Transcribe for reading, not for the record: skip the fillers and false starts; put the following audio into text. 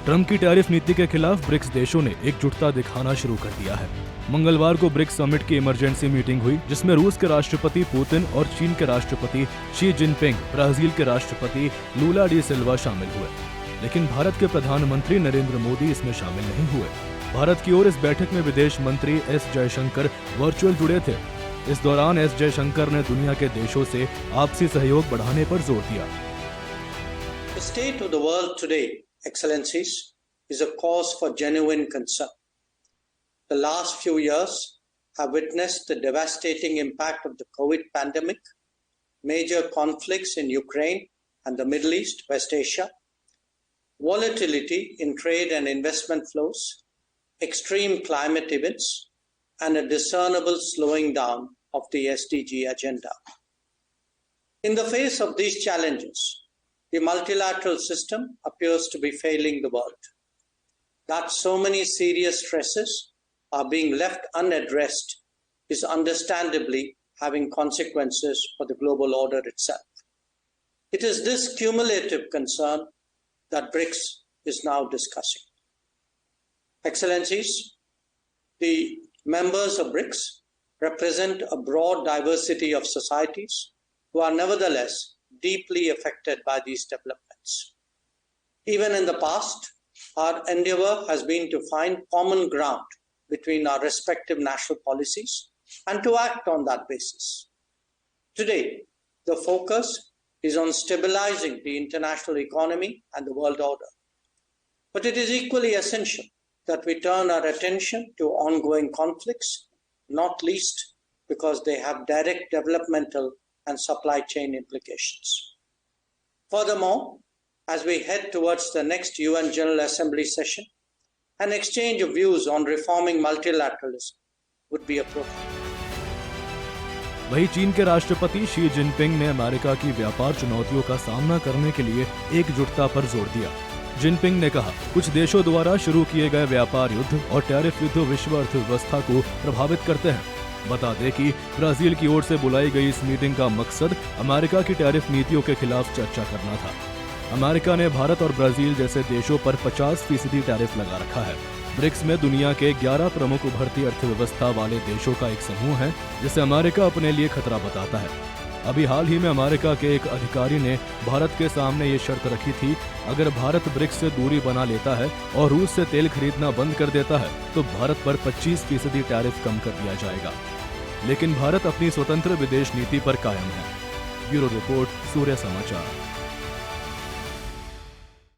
Trump की tariff नीति के खिलाफ ब्रिक्स देशों ने एकजुटता दिखाना शुरू कर दिया है। मंगलवार को ब्रिक्स समिट की इमरजेंसी मीटिंग हुई, जिसमें रूस के राष्ट्रपति पुतिन और चीन के राष्ट्रपति शी जिनपिंग, ब्राजील के राष्ट्रपति लूला डी सिल्वा शामिल हुए। लेकिन भारत के प्रधानमंत्री नरेंद्र मोदी इसमें शामिल नहीं हुए। भारत की ओर इस बैठक में विदेश मंत्री एस जयशंकर वर्चुअल जुड़े थे। इस दौरान एस जयशंकर ने दुनिया के देशों से आपसी सहयोग बढ़ाने पर जोर दिया। The state of the world today, Excellencies, is a cause for genuine concern. The last few years have witnessed the devastating impact of the COVID pandemic, major conflicts in Ukraine and the Middle East, West Asia, volatility in trade and investment flows, extreme climate events, and a discernible slowing down of the SDG agenda. In the face of these challenges, the multilateral system appears to be failing the world. That so many serious stresses are being left unaddressed is understandably having consequences for the global order itself. It is this cumulative concern that BRICS is now discussing. Excellencies, the members of BRICS represent a broad diversity of societies who are nevertheless deeply affected by these developments. Even in the past, our endeavor has been to find common ground between our respective national policies and to act on that basis. Today, the focus is on stabilizing the international economy and the world order. But it is equally essential that we turn our attention to ongoing conflicts, not least because they have direct developmental and supply chain implications. Furthermore, as we head towards the next UN General Assembly session, an exchange of views on reforming multilateralism would be appropriate. वहीं चीन के राष्ट्रपति Xi Jinping ने America की व्यापार चुनौतियों का सामना करने के लिए एकजुटता पर जोर दिया। जिनपिंग ने कहा, कुछ देशों द्वारा शुरू किए गए व्यापार युद्ध और टैरिफ युद्ध विश्व अर्थव्यवस्था को प्रभावित करते हैं। बता दें कि ब्राजील की ओर से बुलाई गई इस मीटिंग का मकसद अमेरिका की टैरिफ नीतियों के खिलाफ चर्चा करना था। अमेरिका ने भारत और ब्राजील जैसे देशों पर 50% टैरिफ लगा रखा है। ब्रिक्स में दुनिया के 11 प्रमुख उभरती अर्थव्यवस्था वाले देशों का एक समूह है, जिसे अमेरिका अपने लिए खतरा बताता है। अभी हाल ही में अमेरिका के एक अधिकारी ने भारत के सामने ये शर्त रखी थी, अगर भारत ब्रिक्स से दूरी बना लेता है और रूस से तेल खरीदना बंद कर देता है तो भारत पर 25% टैरिफ कम कर दिया जाएगा। लेकिन भारत अपनी स्वतंत्र विदेश नीति पर कायम है। ब्यूरो रिपोर्ट, सूर्य समाचार।